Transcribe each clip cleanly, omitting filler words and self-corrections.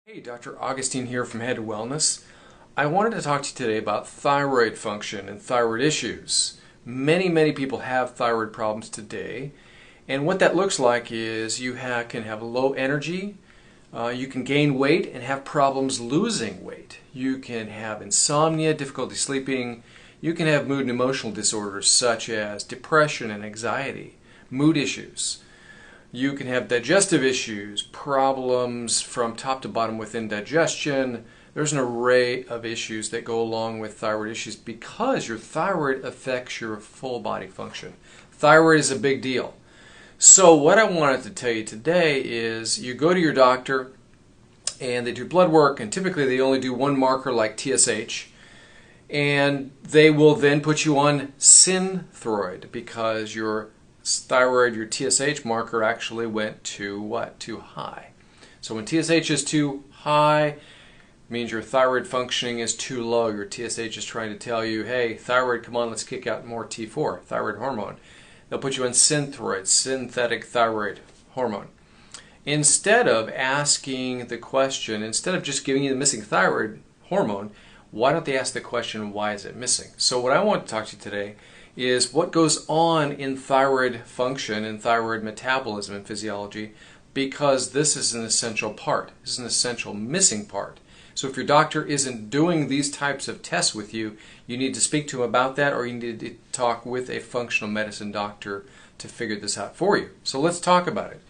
Hey, Dr. Augustine here from Head to Wellness. I wanted to talk to you today about thyroid function and thyroid issues. Many people have thyroid problems today, and what that looks like is you can have low energy, you can gain weight and have problems losing weight. You can have insomnia, difficulty sleeping, you can have mood and emotional disorders such as depression and anxiety, mood issues. You can have digestive issues, problems from top to bottom within digestion. There's an array of issues that go along with thyroid issues because your thyroid affects your full body function. Thyroid is a big deal. So what I wanted to tell you today is you go to your doctor and they do blood work, and typically they only do one marker like TSH, and they will then put you on Synthroid because your thyroid, your TSH marker actually went to what? Too high. So when TSH is too high, it means your thyroid functioning is too low. Your TSH is trying to tell you, hey, thyroid, come on, let's kick out more T4, thyroid hormone. They'll put you on Synthroid, synthetic thyroid hormone. Instead of asking the question, instead of just giving you the missing thyroid hormone, why don't they ask the question, why is it missing? So what I want to talk to you today is what goes on in thyroid function and thyroid metabolism and physiology, because this is an essential part. This is an essential missing part. So if your doctor isn't doing these types of tests with you, you need to speak to him about that, or you need to talk with a functional medicine doctor to figure this out for you. So let's talk about it.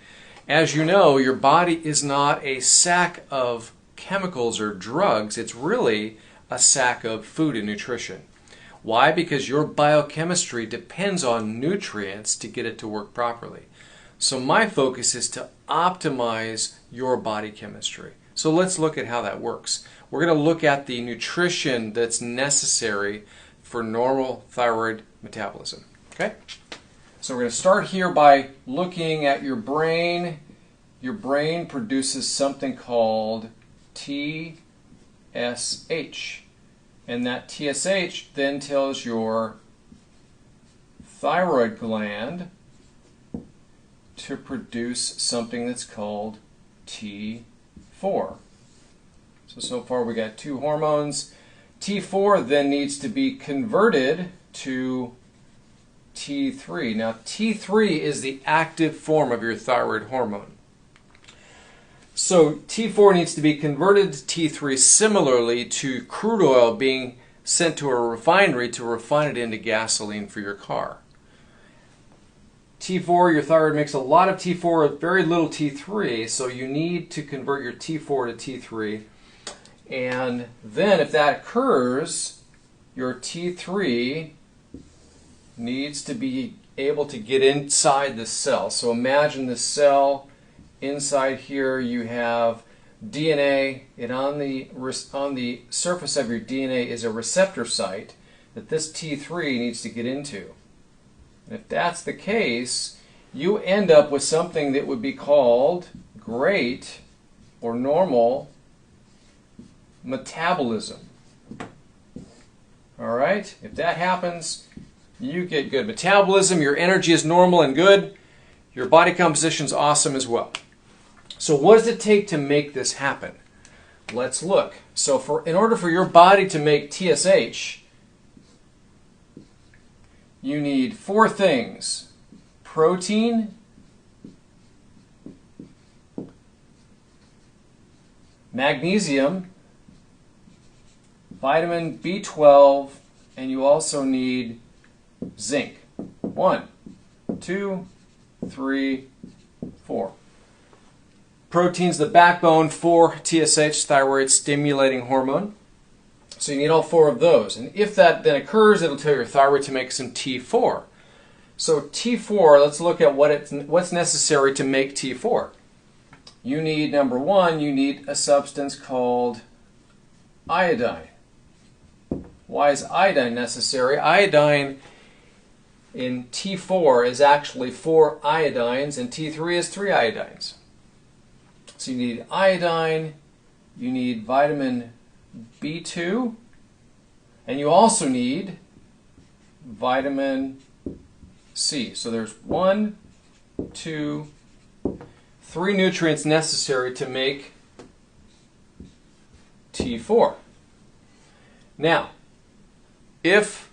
As you know, your body is not a sack of chemicals or drugs. It's really a sack of food and nutrition. Why? Because your biochemistry depends on nutrients to get it to work properly. So my focus is to optimize your body chemistry. So let's look at how that works. We're going to look at the nutrition that's necessary for normal thyroid metabolism. Okay? So we're going to start here by looking at your brain. Your brain produces something called TSH. And that TSH then tells your thyroid gland to produce something that's called T4. So far we got two hormones. T4 then needs to be converted to T3. Now T3 is the active form of your thyroid hormone. So T4 needs to be converted to T3 similarly to crude oil being sent to a refinery to refine it into gasoline for your car. T4, your thyroid makes a lot of T4, very little T3, so you need to convert your T4 to T3. And then if that occurs, your T3 needs to be able to get inside the cell. So imagine the cell. Inside here you have DNA, and on the surface of your DNA is a receptor site that this T3 needs to get into. And if that's the case, you end up with something that would be called great or normal metabolism. All right? If that happens, you get good metabolism, your energy is normal and good, your body composition is awesome as well. So what does it take to make this happen? Let's look. So in order for your body to make TSH, you need four things: protein, magnesium, vitamin B12, and you also need zinc. 1, 2, 3, 4. Protein's the backbone for TSH, thyroid stimulating hormone. So you need all four of those. And if that then occurs, it'll tell your thyroid to make some T4. So T4, let's look at what's necessary to make T4. You need, number one, you need a substance called iodine. Why is iodine necessary? Iodine in T4 is actually 4 iodines, and T3 is 3 iodines. So you need iodine, you need vitamin B2, and you also need vitamin C. So there's 1, 2, 3 nutrients necessary to make T4. Now, if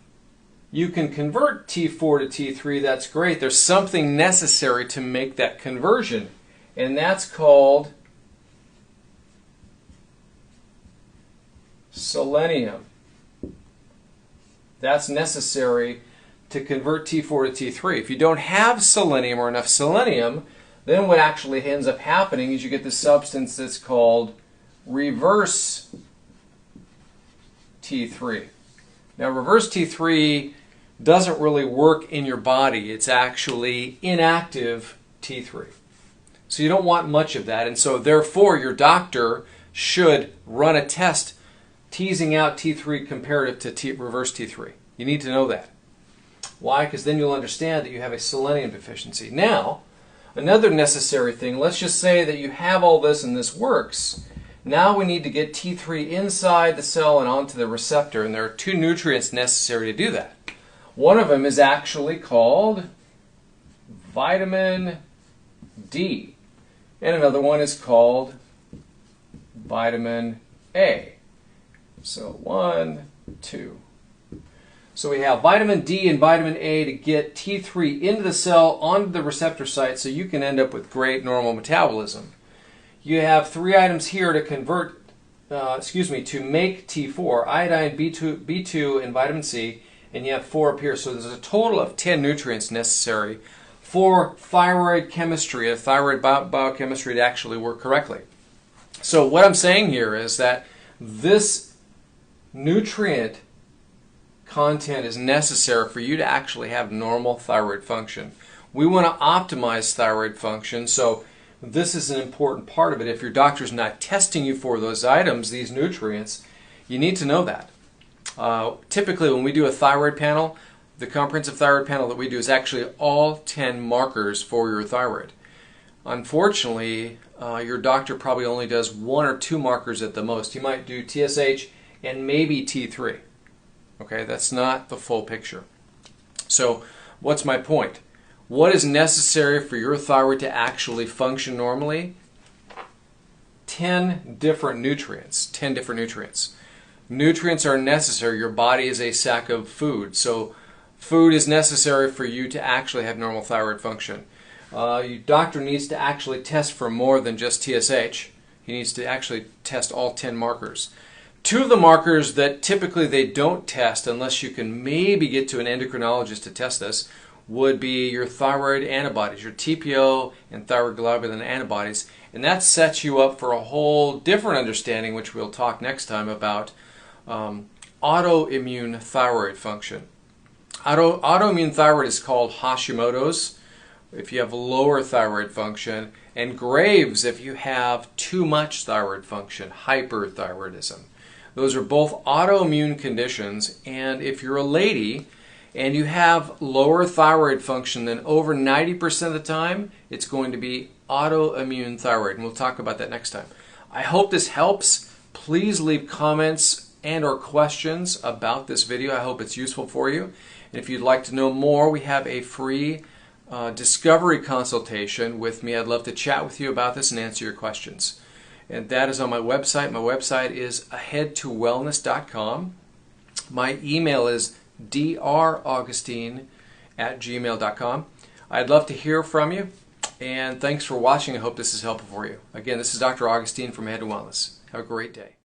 you can convert T4 to T3, that's great. There's something necessary to make that conversion, and that's called selenium. That's necessary to convert T4 to T3. If you don't have selenium or enough selenium, then what actually ends up happening is you get this substance that's called reverse T3. Now, reverse T3 doesn't really work in your body. It's actually inactive T3. So you don't want much of that, and so therefore your doctor should run a test teasing out T3 comparative to reverse T3. You need to know that. Why? Because then you'll understand that you have a selenium deficiency. Now, another necessary thing, let's just say that you have all this and this works. Now we need to get T3 inside the cell and onto the receptor, and there are two nutrients necessary to do that. One of them is actually called vitamin D, and another one is called vitamin A. So 1, 2. So we have vitamin D and vitamin A to get T3 into the cell, onto the receptor site, so you can end up with great normal metabolism. You have 3 items here to convert, to make T4, iodine, B2, and vitamin C, and you have 4 up here. So there's a total of 10 nutrients necessary for thyroid chemistry, thyroid biochemistry to actually work correctly. So what I'm saying here is that this nutrient content is necessary for you to actually have normal thyroid function. We want to optimize thyroid function, so this is an important part of it. If your doctor's not testing you for those items, these nutrients, you need to know that. Typically when we do a thyroid panel, the comprehensive thyroid panel that we do is actually all 10 markers for your thyroid. Unfortunately, your doctor probably only does 1 or 2 markers at the most. He might do TSH and maybe T3. Okay, that's not the full picture. So what's my point? What is necessary for your thyroid to actually function normally? 10 different nutrients. 10 different nutrients. Nutrients are necessary. Your body is a sack of food. So food is necessary for you to actually have normal thyroid function. Your doctor needs to actually test for more than just TSH. He needs to actually test all 10 markers. 2 of the markers that typically they don't test unless you can maybe get to an endocrinologist to test this would be your thyroid antibodies, your TPO and thyroid globulin antibodies, and that sets you up for a whole different understanding, which we'll talk next time about autoimmune thyroid function. Autoimmune thyroid is called Hashimoto's if you have lower thyroid function, and Graves if you have too much thyroid function, hyperthyroidism. Those are both autoimmune conditions, and if you're a lady and you have lower thyroid function, then over 90% of the time it's going to be autoimmune thyroid, and we'll talk about that next time. I hope this helps. Please leave comments and or questions about this video. I hope it's useful for you. And if you'd like to know more, we have a free discovery consultation with me. I'd love to chat with you about this and answer your questions. And that is on my website. My website is aheadtowellness.com. My email is draugustine@gmail.com. I'd love to hear from you, and thanks for watching. I hope this is helpful for you. Again, this is Dr. Augustine from Ahead to Wellness. Have a great day.